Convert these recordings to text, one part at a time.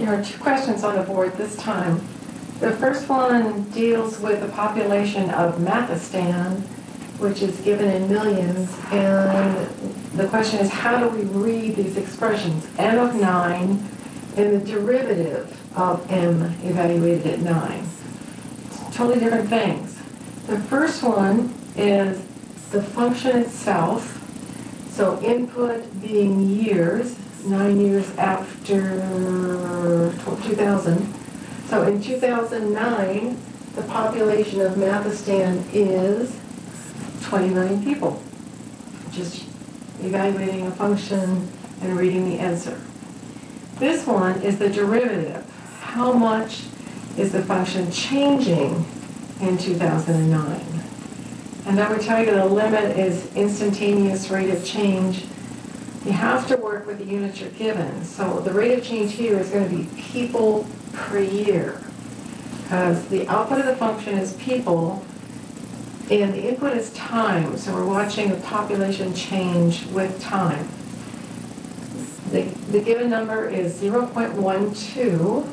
There are two questions on the board this time. The first one deals with the population of Mathistan, which is given in millions, and the question is, how do we read these expressions, m of 9 and the derivative of m evaluated at 9? Totally different things. The first one is the function itself, so input being years, 9 years after 2000. So in 2009, the population of Mathistan is 20 million people. Just evaluating a function and reading the answer. This one is the derivative. How much is the function changing in 2009? And I would tell you the limit is instantaneous rate of change. You have to work with the units you're given. So the rate of change here is going to be people per year, because the output of the function is people and the input is time. So we're watching the population change with time. The given number is 0.12,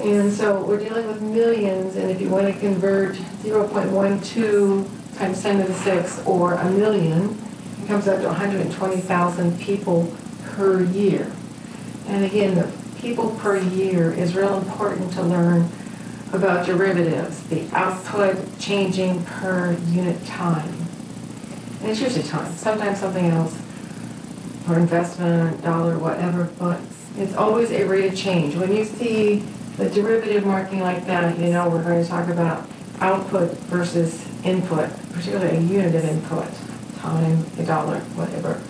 and so we're dealing with millions, and if you want to convert 0.12 times 10 to the 6 or a million, it comes out to 120,000 people per year. And again, the people per year is real important to learn about derivatives, the output changing per unit time. And it's usually time, sometimes something else, or investment, dollar, whatever, but it's always a rate of change. When you see the derivative marking like that, you know we're going to talk about output versus input, particularly a unit of input, time, a dollar, whatever.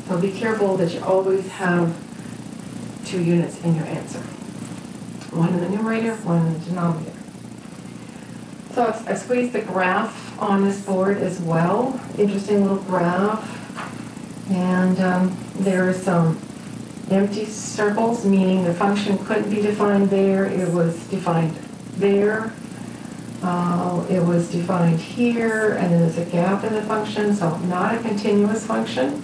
So be careful that you always have 2 units in your answer. One in the numerator, one in the denominator. So I squeezed the graph on this board as well. Interesting little graph. And there are some empty circles, meaning the function couldn't be defined there. It was defined there. It was defined here, and then there's a gap in the function, so not a continuous function.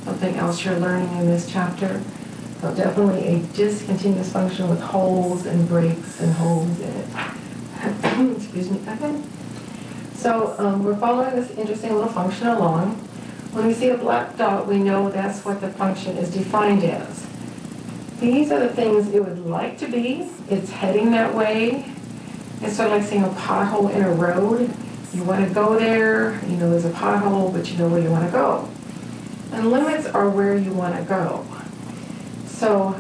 Something else you're learning in this chapter. So definitely a discontinuous function with holes and breaks and holes in it. Excuse me, okay. So we're following this interesting little function along. When we see a black dot, we know that's what the function is defined as. These are the things it would like to be. It's heading that way. It's sort of like seeing a pothole in a road. You want to go there, you know there's a pothole, but you know where you want to go. And limits are where you want to go. So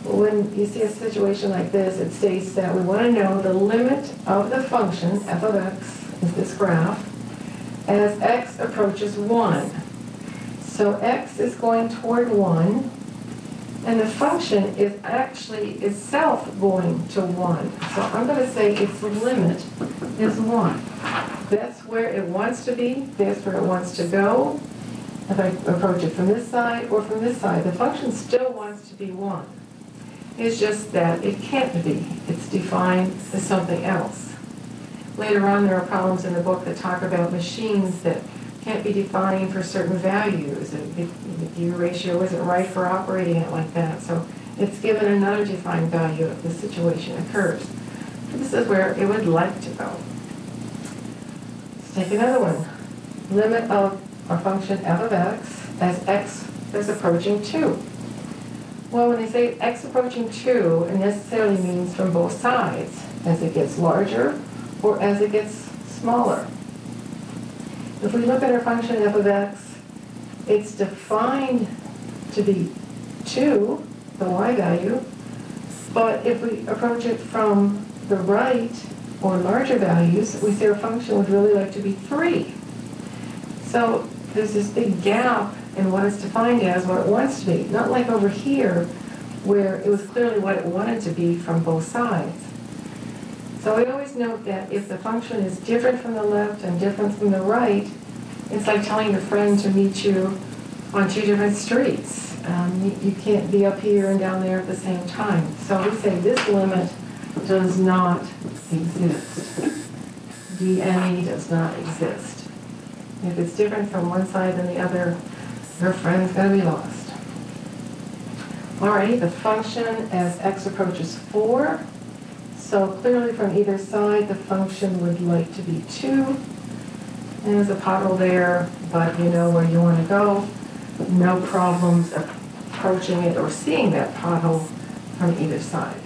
when you see a situation like this, it states that we want to know the limit of the function, f of x, is this graph, as x approaches 1. So x is going toward 1, and the function is actually itself going to 1. So I'm going to say its limit is 1. That's where it wants to be. That's where it wants to go. If I approach it from this side or from this side, the function still wants to be 1. It's just that it can't be. It's defined as something else. Later on, there are problems in the book that talk about machines that can't be defined for certain values. The gear ratio isn't right for operating it like that. So it's given another defined value if the situation occurs. This is where it would like to go. Let's take another one. Limit of our function f of x is approaching 2. Well, when they say x approaching 2, it necessarily means from both sides, as it gets larger or as it gets smaller. If we look at our function f of x, it's defined to be 2, the y value, but if we approach it from the right or larger values, we see our function would really like to be 3. So there's this big gap in what it's defined as, what it wants to be. Not like over here, where it was clearly what it wanted to be from both sides. So we always note that if the function is different from the left and different from the right, it's like telling your friend to meet you on 2 different streets. You can't be up here and down there at the same time. So we say this limit does not exist. DME does not exist. If it's different from one side than the other, your friend's going to be lost. Alrighty, the function as x approaches 4. So clearly from either side, the function would like to be 2. And there's a pothole there, but you know where you want to go. No problems approaching it or seeing that pothole from either side.